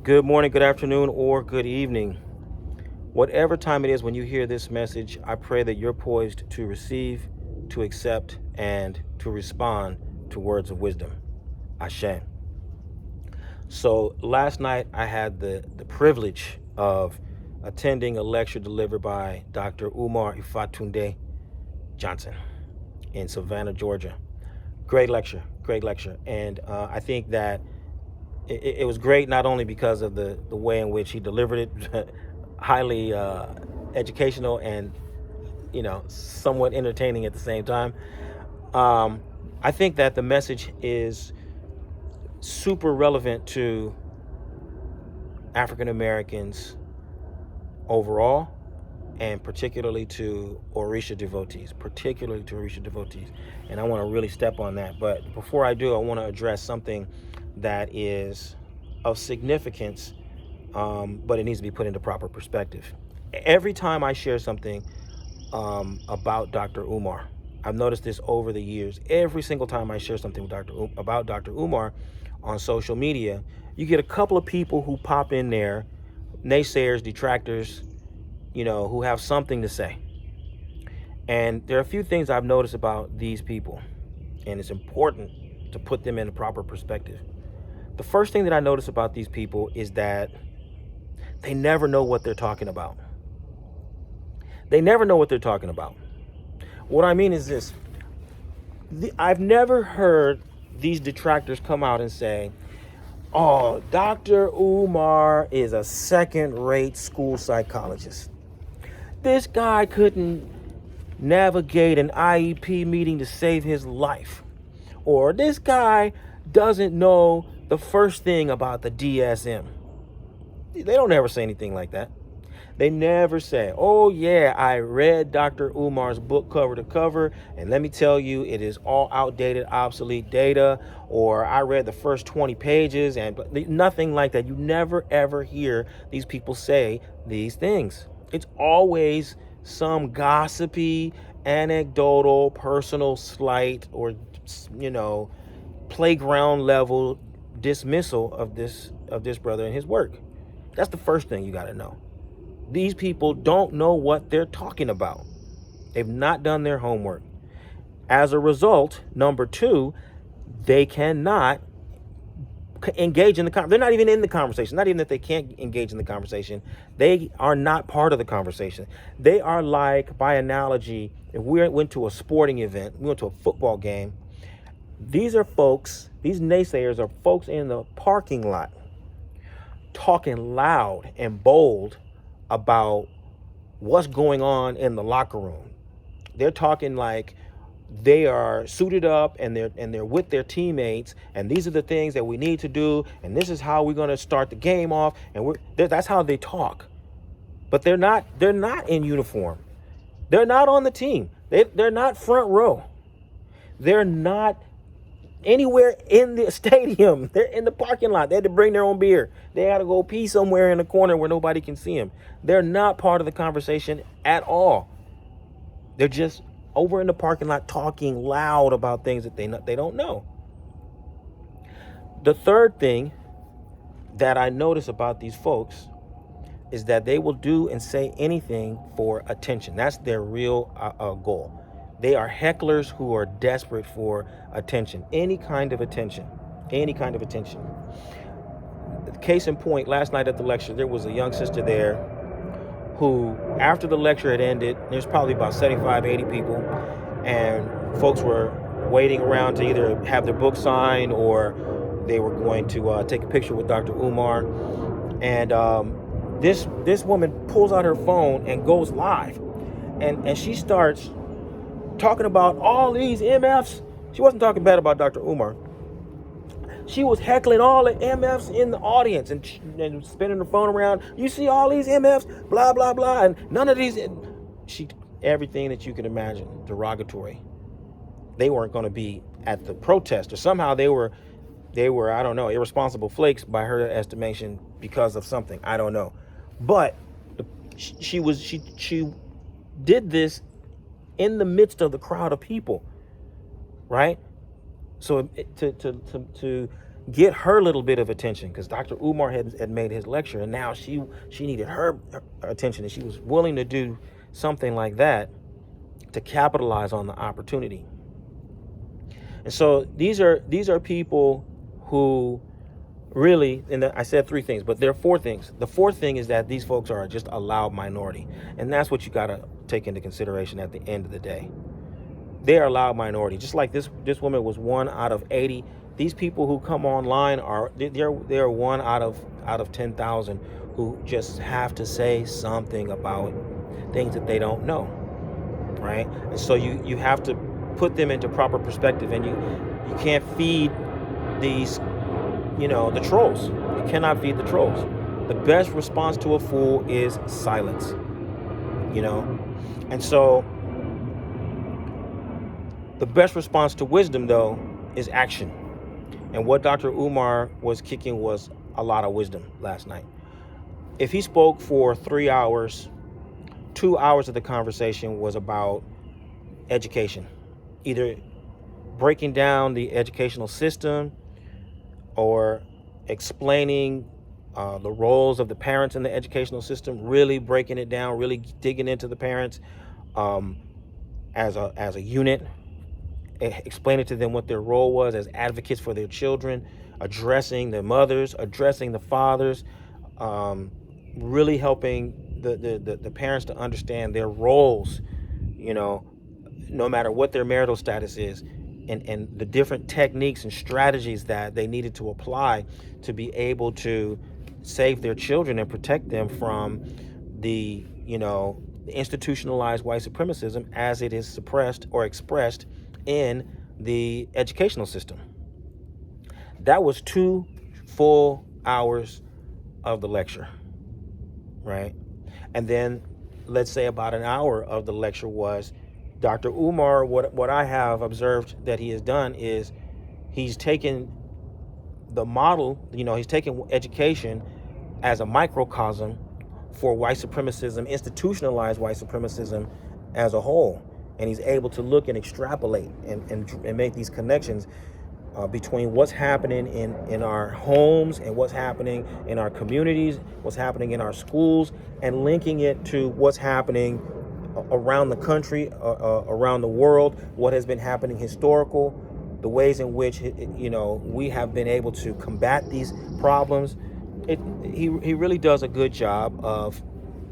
Good morning, good afternoon, or good evening. Whatever time it is when you hear this message, I pray that you're poised to receive, to accept, and to respond to words of wisdom. Ashe. So last night I had the privilege of attending a lecture delivered by Dr. Umar Ifatunde Johnson in Savannah, Georgia. Great lecture, great lecture. And I think that it was great not only because of the way in which he delivered it, highly educational and somewhat entertaining at the same time. Um, I think that the message is super relevant to African Americans overall, and particularly to Orisha devotees, And I want to really step on that. But before I do, I want to address something that is of significance, but it needs to be put into proper perspective. Every time I share something about Dr. Umar, I've noticed this over the years. Every single time I share something with about Dr. Umar on social media, you get a couple of people who pop in there, naysayers, detractors, who have something to say. And there are a few things I've noticed about these people, and it's important to put them in a proper perspective. The first thing that I notice about these people is that they never know what they're talking about. They never know what they're talking about. What I mean is this. I've never heard these detractors come out and say, oh, Dr. Umar is a second-rate school psychologist. This guy couldn't navigate an IEP meeting to save his life. Or this guy doesn't know the first thing about the DSM. They don't ever say anything like that. They never say, oh yeah, I read Dr. Umar's book cover to cover, and let me tell you, it is all outdated, obsolete data, or I read the first 20 pages, and nothing like that. You never ever hear these people say these things. It's always some gossipy, anecdotal, personal slight, or playground level dismissal of this brother and his work. That's the first thing you got to know. These people don't know what they're talking about. They've not done their homework. As a result, number two, they cannot engage in the conversation. They're not even in the conversation. Not even that they can't engage in the conversation. They are not part of the conversation. They are like, by analogy, if we went to a sporting event, we went to a football game, these naysayers are folks in the parking lot talking loud and bold about what's going on in the locker room. They're talking like they are suited up and they're with their teammates, and these are the things that we need to do, and this is how we're going to start the game off, and that's how they talk. But they're not in uniform. They're not on the team. They're not front row. They're not anywhere in the stadium. They're in the parking lot. They had to bring their own beer. They had to go pee somewhere in the corner where nobody can see them. They're not part of the conversation at all. They're just over in the parking lot talking loud about things that they don't know. The third thing that I notice about these folks is that they will do and say anything for attention. That's their real goal. They are hecklers who are desperate for attention, any kind of attention. Case in point, last night at the lecture, there was a young sister there who, after the lecture had ended, there's probably about 75, 80 people, and folks were waiting around to either have their book signed or they were going to take a picture with Dr. Umar. And this woman pulls out her phone and goes live, and she starts talking about all these MFs. She wasn't talking bad about Dr. Umar. She was heckling all the MFs in the audience and spinning her phone around. You see all these MFs, blah, blah, blah. And none of these, everything that you can imagine, derogatory. They weren't going to be at the protest, or somehow they were, I don't know, irresponsible flakes by her estimation because of something. I don't know. But she did this in the midst of the crowd of people, right? So to get her little bit of attention, because Dr. Umar had made his lecture, and now she needed her attention, and she was willing to do something like that to capitalize on the opportunity. And so these are people who really, and I said three things, but there are four things. The fourth thing is that these folks are just a loud minority, and that's what you got to take into consideration at the end of the day. They are a loud minority, just like this woman was 1 out of 80. These people who come online they're 1 out of 10,000 who just have to say something about things that they don't know, right? And so you have to put them into proper perspective, and you can't feed these, the trolls. You cannot feed the trolls. The best response to a fool is silence, and so the best response to wisdom, though, is action. And what Dr. Umar was kicking was a lot of wisdom last night. If he spoke for 3 hours, 2 hours of the conversation was about education, either breaking down the educational system or explaining the roles of the parents in the educational system, really breaking it down, really digging into the parents as a unit, explaining to them what their role was as advocates for their children, addressing the mothers, addressing the fathers, really helping the parents to understand their roles, no matter what their marital status is, and the different techniques and strategies that they needed to apply to be able to save their children and protect them from the institutionalized white supremacism as it is suppressed or expressed in the educational system. That was 2 full hours of the lecture, right? And then let's say about an hour of the lecture was Dr. Umar. What I have observed that he has done is he's taken the model, he's taken education as a microcosm for white supremacism, institutionalized white supremacism as a whole. And he's able to look and extrapolate and make these connections between what's happening in our homes and what's happening in our communities, what's happening in our schools, and linking it to what's happening around the country, around the world, what has been happening historical, the ways in which we have been able to combat these problems. He really does a good job of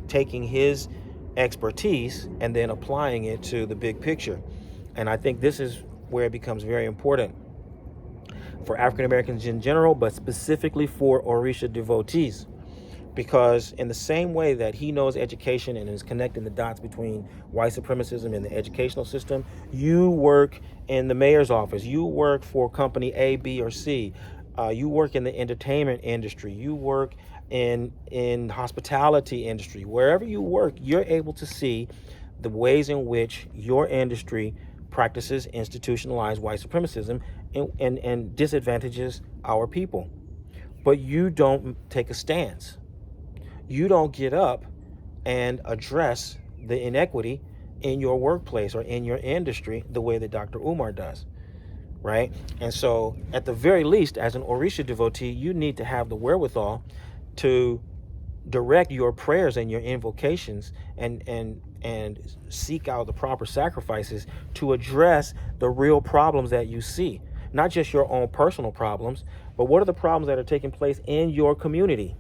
taking his expertise and then applying it to the big picture. And I think this is where it becomes very important for African Americans in general, but specifically for Orisha devotees, because in the same way that he knows education and is connecting the dots between white supremacism and the educational system, you work in the mayor's office, you work for company A, B, or C, you work in the entertainment industry, you work in hospitality industry, wherever you work, you're able to see the ways in which your industry practices institutionalized white supremacism and disadvantages our people. But you don't take a stance. You don't get up and address the inequity in your workplace or in your industry the way that Dr. Umar does, right? And so at the very least, as an Orisha devotee, you need to have the wherewithal to direct your prayers and your invocations and seek out the proper sacrifices to address the real problems that you see. Not just your own personal problems, but what are the problems that are taking place in your community,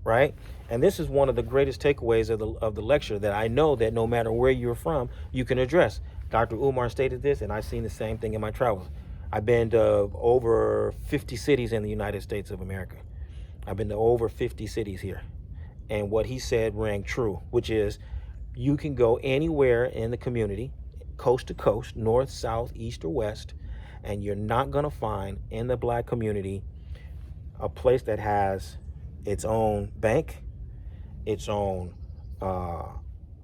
right? And this is one of the greatest takeaways of the lecture that I know that no matter where you're from, you can address. Dr. Umar stated this, and I've seen the same thing in my travels. I've been to over 50 cities in the United States of America. I've been to over 50 cities here. And what he said rang true, which is you can go anywhere in the community, coast to coast, north, south, east, or west, and you're not going to find in the black community a place that has its own bank, its own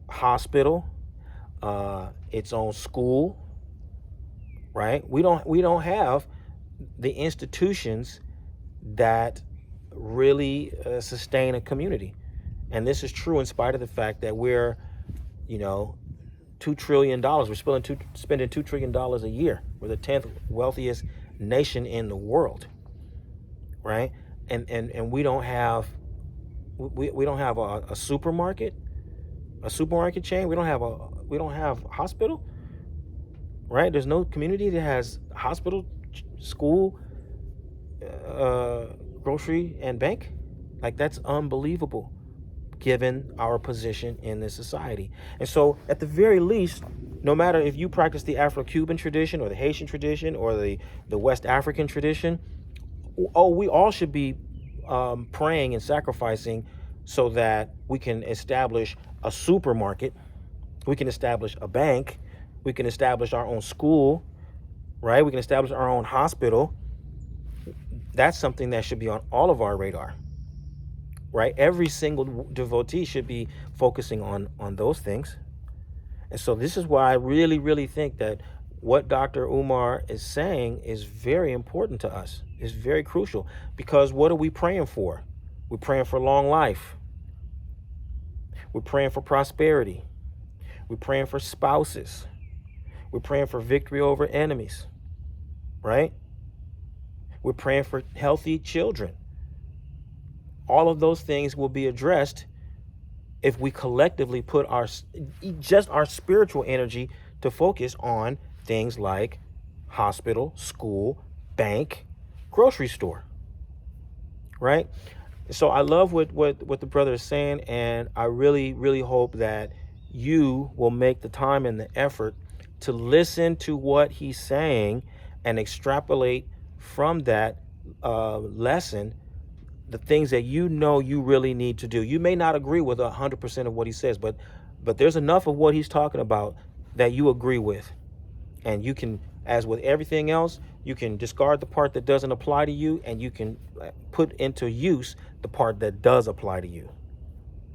hospital, its own school, right? We don't have the institutions that really sustain a community. And this is true in spite of the fact that we're, $2 trillion. We're spending $2 trillion a year. We're the 10th wealthiest nation in the world, right? And we don't have we don't have a supermarket, a supermarket chain. We don't have hospital, right? There's no community that has hospital, school, uh, grocery, and bank. Like, that's unbelievable given our position in this society. And so, at the very least, no matter if you practice the Afro-Cuban tradition or the Haitian tradition or the West African tradition, we all should be praying and sacrificing so that we can establish a supermarket, we can establish a bank, we can establish our own school, right? We can establish our own hospital. That's something that should be on all of our radar, right? Every single devotee should be focusing on those things. And so this is why I really, really think that what Dr. Umar is saying is very important to us. It's very crucial, because what are we praying for? We're praying for long life. We're praying for prosperity. We're praying for spouses. We're praying for victory over enemies, right? We're praying for healthy children. All of those things will be addressed if we collectively put our spiritual energy to focus on things like hospital, school, bank, grocery store, right? So I love what the brother is saying, and I really, really hope that you will make the time and the effort to listen to what he's saying and extrapolate from that lesson the things that you know you really need to do. You may not agree with 100% of what he says, but there's enough of what he's talking about that you agree with. And you can, as with everything else, you can discard the part that doesn't apply to you, and you can put into use the part that does apply to you.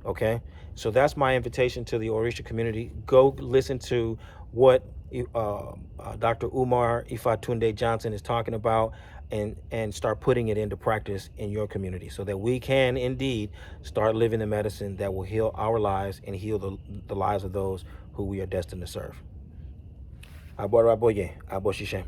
Okay? So that's my invitation to the Orisha community. Go listen to what Dr. Umar Ifatunde Johnson is talking about, and start putting it into practice in your community, so that we can indeed start living the medicine that will heal our lives and heal the lives of those who we are destined to serve. Abo Raboye, Abo Shishem.